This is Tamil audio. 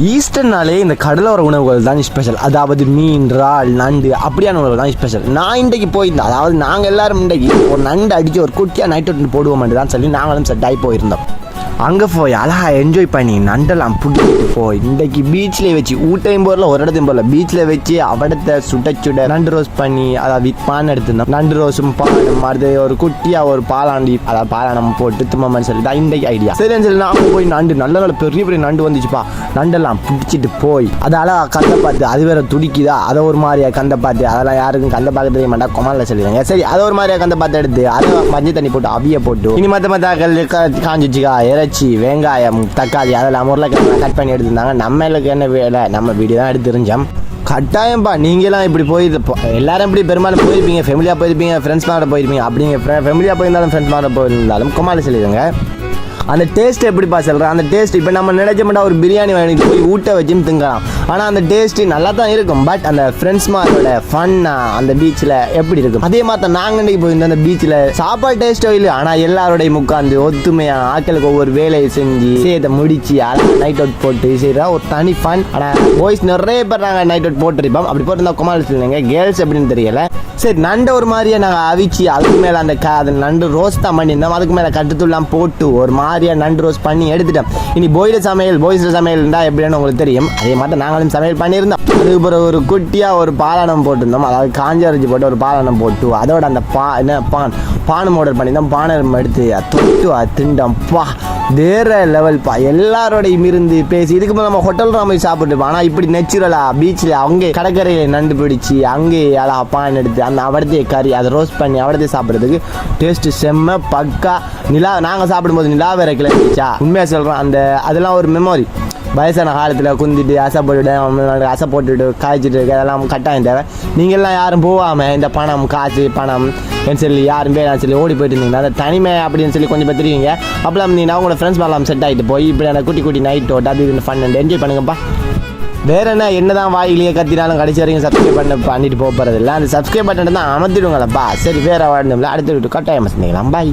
ஈஸ்டர்னாலே இந்த கடலோர உணவுகள் தான் ஸ்பெஷல். அதாவது மீன், இறால், நண்டு அப்படியான உணவுகள் தான் ஸ்பெஷல். நான் இன்றைக்கு போயிருந்தேன். அதாவது நாங்கள் எல்லாரும் இன்றைக்கு ஒரு நண்டு அடித்து ஒரு குட்டியாக நைட் அவுட் போடுவோம் தான் சொல்லி நாங்களும் செட் ஆகி போயிருந்தோம். அங்கே போய் அழகாக என்ஜாய் பண்ணி நண்டெல்லாம் பிடிச்சிட்டு போய் இன்றைக்கு பீச்சில் வச்சு ஊட்டையும் போரில் ஒரு இடத்தையும் போகல பீச்சில் வச்சு அவடத்தை சுட நண்டு ரோஸ் பண்ணி அதாவது பான் எடுத்துருந்தோம். நண்டு ரோஸும் பானம் அது ஒரு குட்டியாக ஒரு பாலாண்டி அதாவது பாலானம் போட்டு தும்மன்னு சொல்லிட்டு இன்றைக்கு ஐடியா சரின்னு சொல்லி நான் போய் நண்டு நல்ல பெரிய பெரிய நண்டு வந்துச்சுப்பா. நண்டெல்லாம் பிடிச்சிட்டு போய் அதை அழகாக கந்தை பார்த்து அது வேற துடிக்குதா அதை ஒரு மாதிரியா கந்தை பார்த்து அதெல்லாம் யாருக்கும் கந்தை பார்க்க தெரிய மாட்டா கொமாலில் சொல்லிடுங்க. சரி அதை ஒரு மாதிரியா கந்தை பார்த்து எடுத்து அதை மஞ்சள் தண்ணி போட்டு அவிய போட்டு இனி மற்ற காஞ்சிச்சுக்கா இறைச்சி வெங்காயம் தக்காளி அதெல்லாம் உருளைக்கிழங்கு கட் பண்ணி எடுத்துருந்தாங்க. நம்மளுக்கு என்ன வேலை நம்ம வீடியோ தான் எடுத்து தெரிஞ்சோம். கட்டாயம்பா நீங்களாம் இப்படி எல்லாரும் இப்படி பெரும்பாலும் போயிருப்பீங்க. ஃபேமிலியாக போயிருப்பீங்க, ஃப்ரெண்ட்ஸ் மாதிரி போயிருப்பீங்க. அப்படிங்க ஃபேமிலியாக போயிருந்தாலும் ஃப்ரெண்ட்ஸ் மாதிரி போயிருந்தாலும் கொமாலி சொல்லிடுங்க. அந்த டேஸ்ட் எப்படிப்பா சொல்கிறேன். அந்த டேஸ்ட் இப்போ நம்ம நினைச்சோம்னா ஒரு பிரியாணி வாங்கிட்டு போய் ஊட்ட வச்சும் திங்கலாம். ஆனால் அந்த டேஸ்ட்டு நல்லா தான் இருக்கும். பட் அந்த ஃப்ரெண்ட்ஸ் மாரோட ஃபன்னாக அந்த பீச்சில் எப்படி இருக்கும் அதே மாதிரி தான் நாங்கள் இன்றைக்கி போயிருந்தோம். அந்த பீச்சில் சாப்பாடு டேஸ்ட்டோ இல்லை, ஆனால் எல்லாரோடையும் உட்காந்து ஒத்துமையாக ஆட்களுக்கு ஒவ்வொரு வேலையை செஞ்சு சேதை முடிச்சு அழகாக நைட் அவுட் போட்டு செய்கிறா ஒரு தனி ஃபன். ஆனால் பாய்ஸ் நிறைய பேர் நாங்கள் நைட் அவுட் போட்டுருப்போம். அப்படி போட்டிருந்தா கொமாலி சொல்லுங்க. கேர்ள்ஸ் எப்படின்னு தெரியலை. சரி நண்டை ஒரு மாதிரியே நாங்கள் அவிச்சு அதுக்கு மேலே அந்த நண்டு ரோஸ் தான் பண்ணியிருந்தோம். அதுக்கு மேலே கட்டுத்தூள்லாம் போட்டு ஒரு மாதிரியாக நண்டு ரோஸ் பண்ணி எடுத்துட்டோம். இனி பாய்ஸ் சமையல் இருந்தால் எப்படின்னு உங்களுக்கு தெரியும். அதே மாதிரி நாங்களும் சமையல் பண்ணியிருந்தோம். அதுக்கு பிறகு ஒரு குட்டியாக ஒரு பாலானம் போட்டிருந்தோம். அதாவது காஞ்ச அரிசி போட்டு ஒரு பாலானம் போட்டு அதோட அந்த பானம் ஆர்டர் பண்ணியிருந்தோம். பானம் எடுத்து தொட்டு திண்டோம். வேற லெவல்ப்பா. எல்லாரோடையும் இருந்து பேசி இதுக்கு மேலே நம்ம ஹோட்டல் தான் போய் சாப்பிட்டுப்போம். ஆனால் இப்படி நேச்சுரலாக பீச்சில் அங்கே கடற்கரையில் நண்டு பிடிச்சி அங்கே அழகா பான் எடுத்து அந்த அவடத்தையை கறி அதை ரோஸ்ட் பண்ணி அவடத்தையை சாப்பிட்றதுக்கு டேஸ்ட்டு செம்ம பக்கா. நாங்கள் சாப்பிடும்போது நிலா வேற கிளம்பிச்சா உண்மையாக சொல்கிறோம். அதெல்லாம் ஒரு மெமரி. வயசான காலத்தில் குந்திட்டு அசை போட்டுட்டு காய்ச்சிட்டு அதெல்லாம் கட்டாயம் தேவை. நீங்கள்லாம் யாரும் போகாமல் இந்த பணம் சொல்லி யாரும் பேர் சொல்லி ஓடி போயிட்டு இருந்தீங்கன்னா அந்த தனிமை அப்படின்னு சொல்லி கொஞ்சம் பேர் தெரியுங்க. அப்போலாம் இருந்தீங்கன்னா உங்களோட ஃப்ரெண்ட்ஸ் மேலாம் செட் ஆகிட்டு போய் இப்படி அந்த குட்டி நைட் ஓட்டு அது இது ஃபன் என்ஜாய் பண்ணுங்கப்பா. வேற என்ன தான் வாயிலேயே கத்தினாலும் கடைசி வரைக்கும் சப்ஸ்கிரைப் பண்ணிட்டு போகிறதில்ல. அந்த சப்ஸ்கிரைப் பட்டன் தான் அமர்த்திடுங்களப்பா. சரி வேற வாழ்ந்துங்களா அடுத்த கட்டாயம் செஞ்சுக்கலாம். பாய்.